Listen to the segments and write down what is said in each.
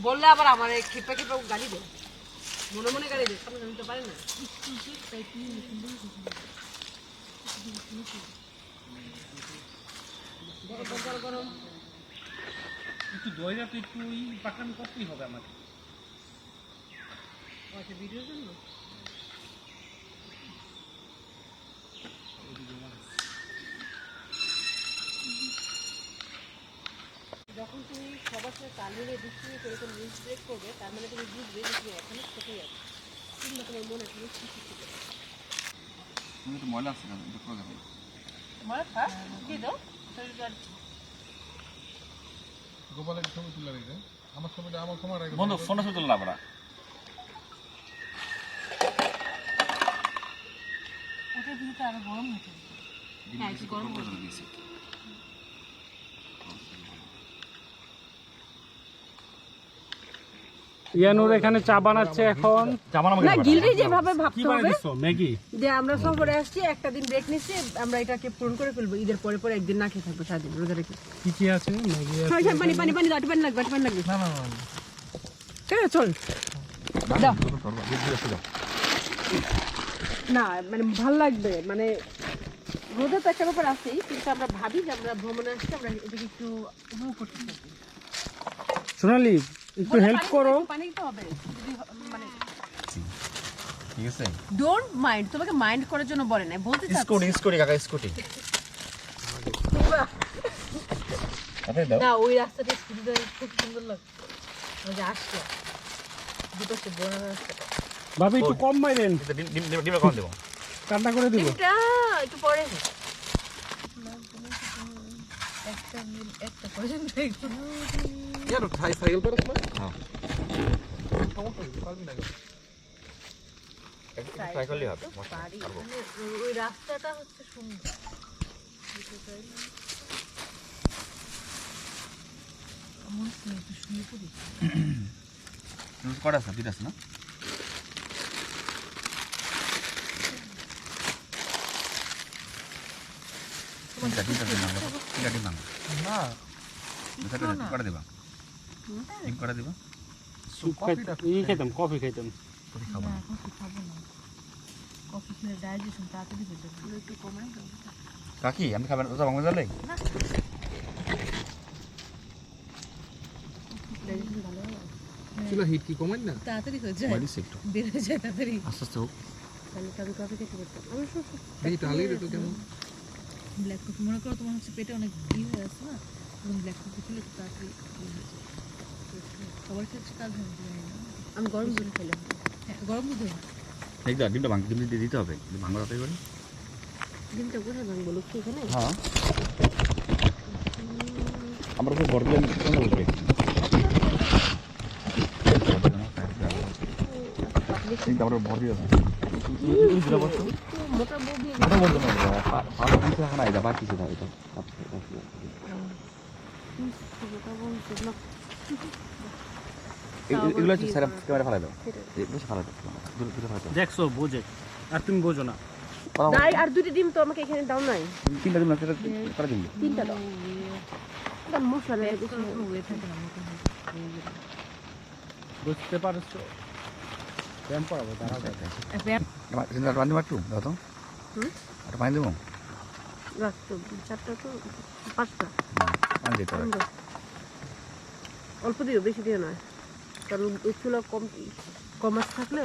বললে আবার আমার খেপে খেপে গালি দেয়, মনে মনে গালি দেয়, সামনে জানতে পারে না। গরম একটু দইটা তো একটু পাকানো করতেই হবে আমাকে। আচ্ছা, ভিডিওর জন্য যখন তুমি সবার সাথে তাল মিলিয়ে ডিস্ট্রিবিউ করে কোনো নিউজ ব্রেক করবে, তার মানে তুমি বুঝবে যে তুমি এখনো ছোটই আছো, কিংবা তোমার মনে তুমি শিখে শিখে ময়লা আছে না, এটা করে দেবে। তোমার হ্যাঁ কি দাও গোপালের ছবি তুলে রেখে আমার ছবিটা আমার তোমার বন্ধু ফোনে শুধু না পড়া ওটার ভিতরে আরো গরম হচ্ছে। হ্যাঁ একটু গরম করে দিয়েছি। ইয়ানুর এখানে চা বানাচ্ছে এখন। না গিলরি যেভাবে ভাবতে কি হবে বানাচ্ছো? ম্যাগি? যে আমরা সফরে আসছি, একটা দিন ব্রেক নিচ্ছি, আমরা এটাকে পূরণ করে ফেলবো, ঈদের পরে পরে একদিন না খেয়ে থাকবো সারাদিন রোজা রেখে। কি কি আছে? ম্যাগি আছে। হ্যাঁ পানি পানি পানি দাও, পানি লাগবে, পানি লাগবে। না না না ঠিক আছে চল দাও। না মানে ভাল লাগবে, মানে রোজা তো একটা ব্যাপার আছেই, কিন্তু আমরা ভাবি যে আমরা ভ্রমণে আসছি, আমরা এটাকে একটু উপভোগ করতে থাকি। সোনালি একটু হেল্প করো। পানি তো হবে যদি মানে ঠিক আছে। ডোন্ট মাইন্ড, তোমাকে মাইন্ড করার জন্য বলে না, বলতে চাচ্ছি স্কুটি কাকা স্কুটি। আপনি দাও। না ওই রাস্তাটা স্কুটিটা খুব সুন্দর লাগছে, ওই যে আসছে দুটো সে বড় রাস্তা। ভাবি একটু কম মাইরেন, ডিমটা কম দেবো। কান্না করে দিব। এটা একটু পরে একটা পর্যন্ত यार साइकिल पर उसमें হ্যাঁ पारबি না ট্রাই করলে হবে। পারি, মানে ওই রাস্তাটা হচ্ছে সুন্দর। কটা আছে? দুইটা আছে না? তিনটা ডিম না কটা দিবা? ডিম কটা দিবা? স্যুপ খাইতাম, খেতাম, কফি খাইতাম। কফি খাবো না। কফি খেলে ডাইজেশন তাড়াতাড়ি হয়ে যাবে, একটু কমাই দাও। কাকি আমি খাবেন ওটা ভাঙবে জানলে? ডাইজেশন ভালো হয়, চুলা হিট কি কমাই না তাড়াতাড়ি হয়ে যায়, কমাই দিচ্ছি একটু। বেড়ে যায় তাড়াতাড়ি। আস্তে আস্তে হোক। তাহলে কফি কফি খেতে পারতাম আমি। এই টালি রে তো কেমন ব্ল্যাক কফি মনে করো তোমার হচ্ছে পেটে অনেক ঘি হয়ে আছে না, এবং ব্ল্যাক কফি খেলে তো তাড়াতাড়ি সবার ক্ষেত্রে কাজ হয় না। আমি গরম দুধ খেলাম, হ্যাঁ গরম দুধ হয়। একদম ডিমটা ভাঙ, ডিম দিতে হবে। ভাঙা রাতে করে। ডিমটা কোথায় ভাঙবো লক্ষ্য এখানে? হ্যাঁ আমরা তো বড় দিলাম কোন বলবে? চিন্তা করে ভর দিয়ে দাও। এই দিলা বসো। মোটা বগি ওটা বলতে না। ভালো কিছু না এটা বাকি কিছু দাও এটা। এগুলো হচ্ছে স্যার ক্যামেরা ফেলা দাও। বেশি ফেলা দাও। দূরে দূরে ফেলা দাও। দেখছো বোঝে, আর তুমি বোঝো না। নাই আর দুটো ডিম তো আমাকে এখানে দাও নাই, তিনটা দিন সেটা করে দিন। তিনটা দাও। এটা মশলা লাগে বেশি হয়ে থাকে না মোটা। বুঝতে পারছো? ব্যায়াম করাবো, দাঁড়াও। চিন্তা পানি মারটু দাও তো। একটা পানি দেবো। রাখতো চারটা তো পাঁচটা পানি দিতে হবে। অল্প দিও, বেশি দিও না, কারণ চুলা কম কম আঁচ থাকলে।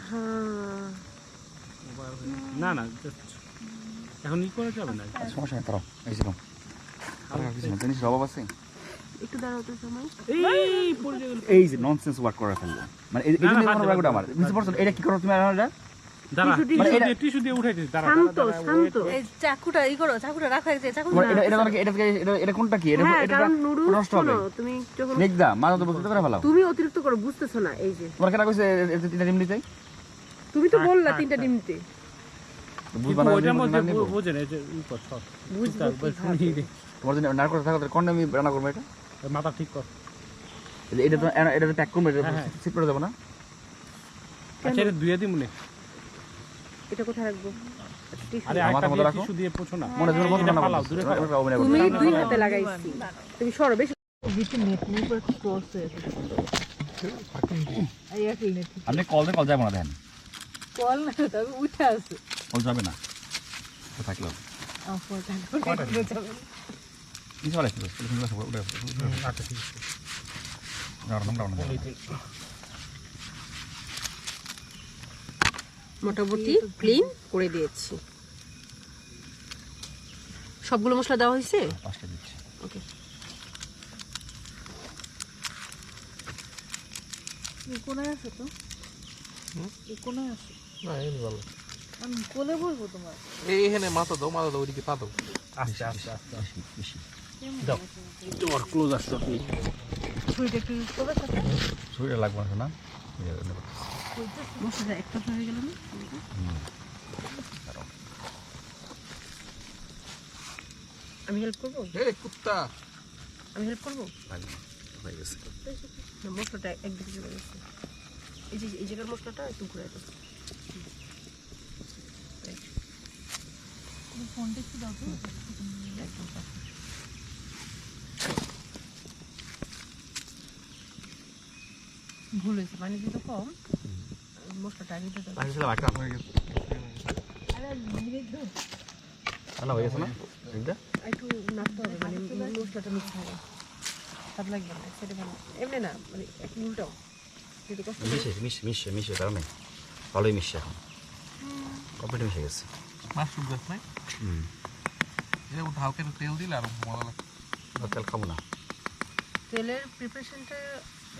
হ্যাঁ না না just এখন ই করে যাবে না। সমস্যা নেই, তারাও এই ছিল জিনিসের অভাব আছে। একটু দাঁড়াও তো সময়। এই পড়ে গেল। এই যে ননসেন্স ওয়ার্ক করে ফেললো, মানে এই জন্য কোনো রাগ আমার বুঝতে পারছো? এটা কি করো তুমি? আর দাঁড়া, মানে টিস্যু দিয়ে উঠাইছিস। দাঁড়া শান্ত শান্ত। এই চাকুটা ই করো, চাকুটা রাখা আছে, চাকু না। এটা কোনটা কি? এটা হ্যাঁ, এটা কারণ নুডলস নষ্ট হবে। শোনো, তুমি যখন দেখদা মাঝে তো বুঝতে করে ফেলাও। তুমি অতিরিক্ত করে বুঝতেছো না। এই যে তোমার কেন কইছে তিনটা ডিম দিতে? তুমি তো বললা তিনটা ডিম দিতে। বুঝবা না ওইটার মধ্যে বোঝেন এই যে ই কর সব বুঝবো শুনি দে। তোমার জন্য নার করে থাকো কোন আমি রান্না করব এটা? মাথা ঠিক কর। এটা তো এটা তো প্যাক করব, এটা হ্যাঁ। সিপ করে দেব না? আচ্ছা এটা দুইয়া দিই মনে। এটা কোথায় রাখবো? আরে আমার একটা মতো রাখো। টিস্যু দিয়ে পোছো না মনে হয় মনে না পালাও, দূরে পালাও। তুমি দুই হাতে লাগাইছি, তুমি সরো বেশি। আপনি কল দিয়ে কল যাবো না দেন কল না, তবে উঠে আছে। কল যাবে না তো থাকলো কিছু বলে আচ্ছা ঠিক আছে। মোটামুটি ক্লিন করে দিয়েছি। সবগুলো মশলা দেওয়া হয়েছে। পাঁচটা দিচ্ছি ওকে, কোনায় আছে তো, কোনায় আছে। না এই ভালো আমি কোলে বলবো তোমার। এইখানে মাথা দাও ওইদিকে পা দাও। আস্তে আস্তে আস্তে বেশি বেশি দাও তোমার ক্লোজ আসছো আপনি। ছুরিটা একটু ইউজ করবে সাথে। ছুরিটা লাগবে না মশলাটা একটা হয়ে গেল না? আমি হেল্প করবো? এই কুত্তা আমি হেল্প করবো? হয়ে গেছে না, মশলাটা একদিকে চলে গেছে। এই যে এই জায়গার মশলাটা একটু ঘুরে দাও। ফোনটা একটু দাও তো। ভুল হয়েছে, পানি দিতে কম, মশলাটা আগে দিতে দাও। পানি ছিল বাকি হয়ে গেছে না হয়ে গেছে না এইটা একটু নাড়তে হবে, মানে মশলাটা মিক্স হবে, স্বাদ লাগবে না, সেটা ভালো। এমনি না, মানে একটু উল্টাও, যেটা কষ্ট করে। মিশে তার নেই ভালোই মিশে এখন কমপ্লিট মিশে গেছে মাশরুম গাছ নাই এটা হালকা একটু তেল দিলে আর মজা লাগে। তেল খাবো না তেলের প্রিপারেশনটা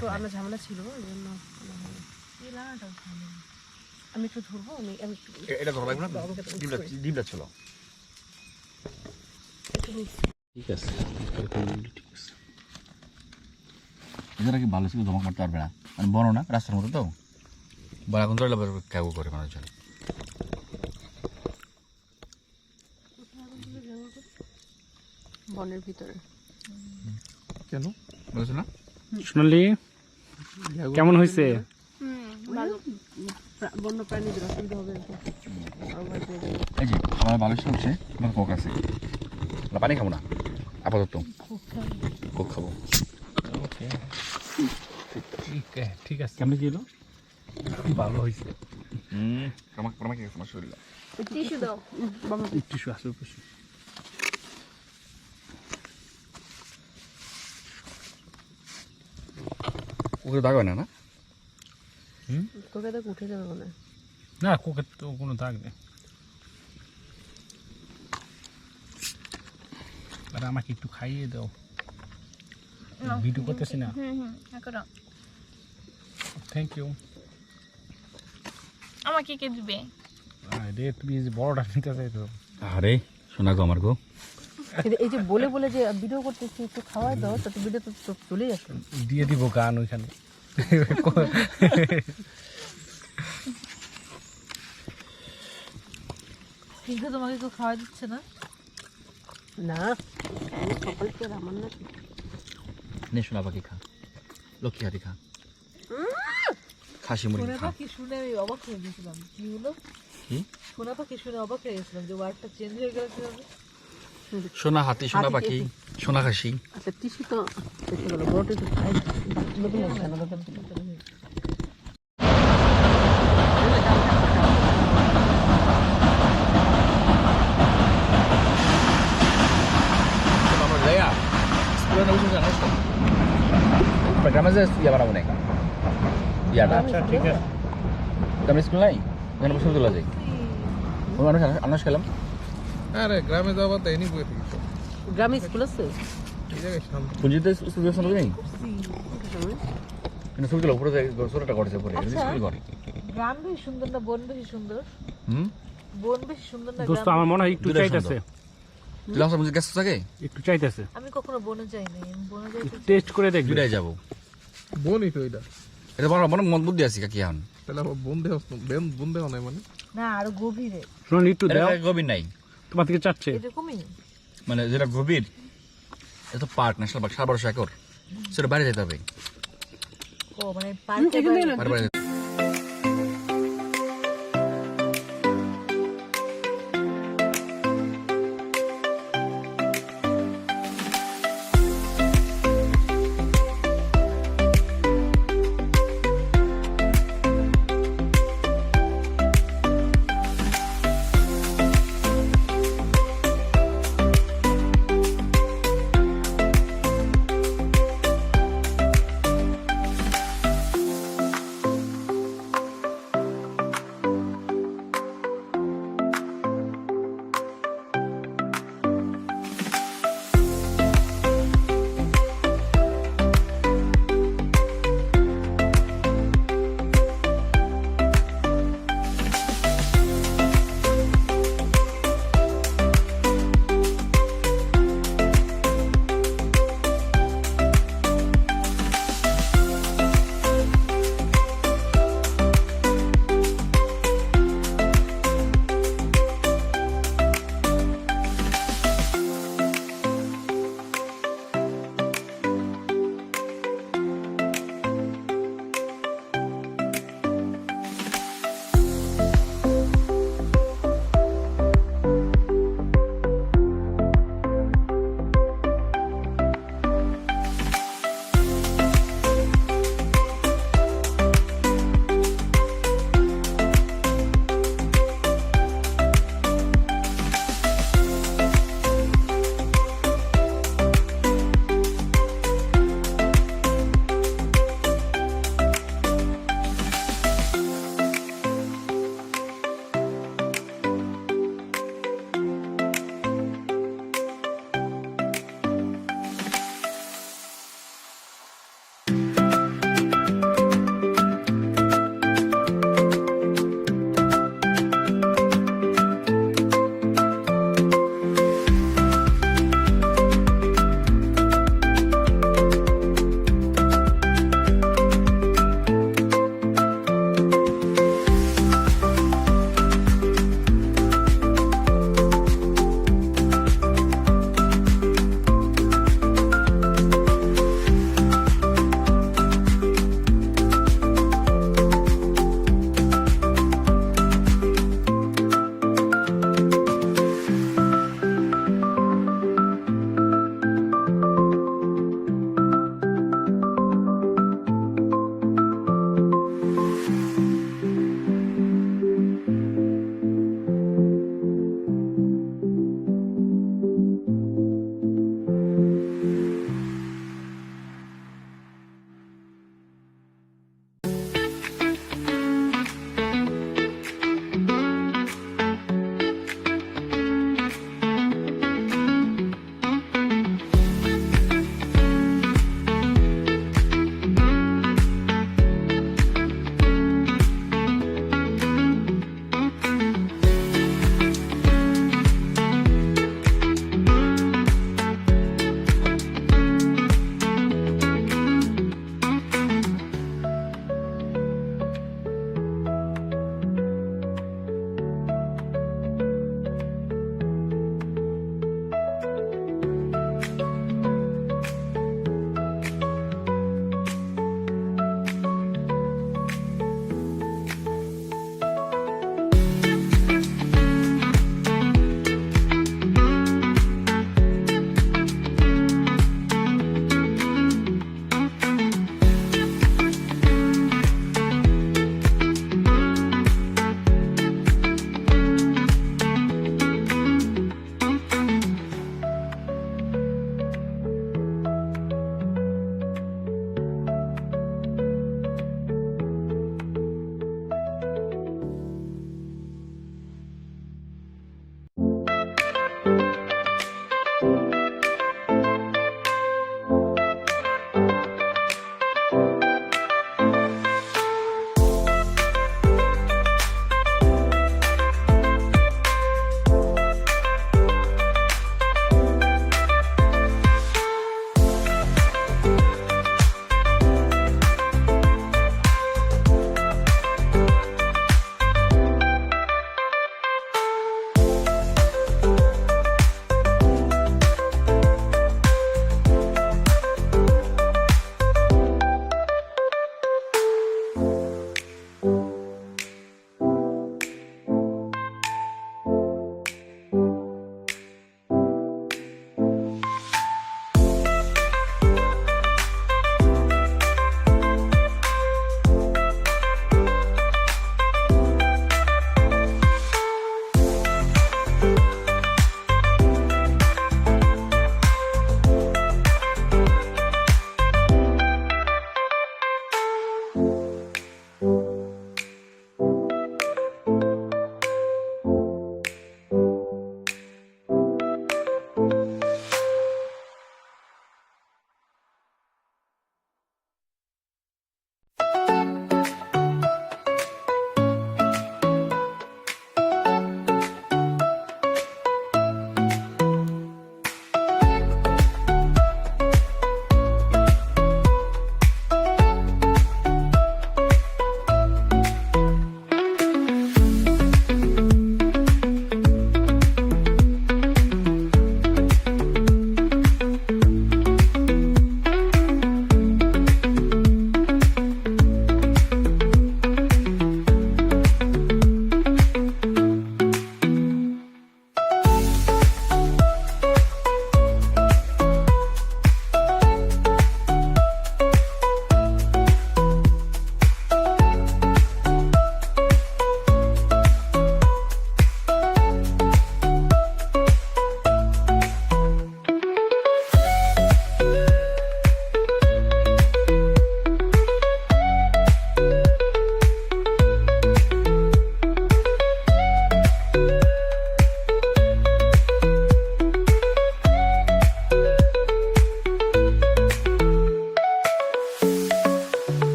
তো আমার ঝামেলা ছিল, এই জন্য আনা হয়নি। এই লাগাটাও ভালো। আমি একটু ধরবো, আমি একটু এটা ধরা লাগবে না ডিমটা ছিল একটু mix ঠিক আছে ঠিক আছে। এদের কি ভালো ছিল জমা করতে পারবে না মানে বড় না রাস্তার মতো তো বড় এখন ধরলে কেউ করে মানুষজন বনের ভিতরে। কেন বুঝছো না সোনালি কেমন হয়েছে? বন্য প্রাণীদের অসুবিধা হবে না তো? আরো ভালো করে দেবো। এই যে আমার ভালো ছিল হচ্ছে আমার কোক আছে পানি খাবো না আপাতত কোক খাবো ঠিক আছে কেমন ছিল? ভালো হয়েছে। আমাকে আমার শরীর টিস্যু দাও। বাবা টিস্যু আসবে পাশে। ওকে দাগ হয় না না তোকে দেখ উঠে যাবে মনে হয়। না কোকের তো কোনো দাগ নেই। আর আমাকে একটু খাইয়ে দাও, ভিডিও করতেছি না। এখন থ্যাংক ইউ। আমাকে কে দিবে? রে তুমি এই যে বড়টা নিতে চাইতো। আরে শোনা গো আমার গো এই যে বলে বলে যে ভিডিও করতেছি একটু খাওয়াই দাও, তো ভিডিও তো চলেই আসবে। দিয়ে দিব গান ওইখানে। কিন্তু তোমাকে কেউ খাওয়া দিচ্ছে না। না আমি সকাল থেকে আমার না নে শোনা পাখি খা লক্ষ্মী হাতি খা খাসি মুরগি সোনা খা পাখি শুনে আমি অবাক হয়ে গেছিলাম। কি হলো? কি সোনা পাখি শুনে অবাক হয়ে গেছিলাম যে ওয়ার্ডটা চেঞ্জ হয়ে গেল কিভাবে। সোনা হাতি সোনা পাখি সোনা খাসি আচ্ছা টিস্যু তো দেখতে গেলো বড়টা একটু খাই নতুন হচ্ছে না দরকার ছিল। গ্রামে যে ইয়া বানাবো না ইয়াটা আচ্ছা ঠিক আছে। গ্রামে স্কুল নাই ওখানে বসে তোলা যায় মানুষ আনাজ খেলাম আরে গ্রামে যাওয়া তো এনি বই থেকে গ্রামে স্কুল আছে? এই জায়গায় শান্ত পুঁজিতে স্কুল শুনবো নেই কিন্তু ছবি তোলা উপরে ছোটটা করেছে উপরে স্কুল করে গ্রাম বেশি সুন্দর না বন বেশি সুন্দর? হুম বন বেশি সুন্দর না দোস্ত গ্রাম? আমার মনে হয় একটু দুটাই চাইতেছে, তুই লঙ্কা মুজি গেছ থাকে একটু চাইতেছে। আমি কখনো বনে যাইনি। আমি বনে যাইতে টেস্ট করে দেখবি। দুটাই যাবো বোনই তো এটা এটা বড় মনে মন বুদ্ধি আছে কাকি এখন তাহলে আবার বোন দেহ নাই মানে না আরো গভীরে সোনালি একটু দাও, এটা গভীর নাই তোমার থেকে চাচ্ছে। এরকমই। মানে যেটা গভীর এটা পার্ক ন্যাশনাল পার্ক 1200 একর সেটা বাইরে যেতে হবে ও মানে পার্কে বাইরে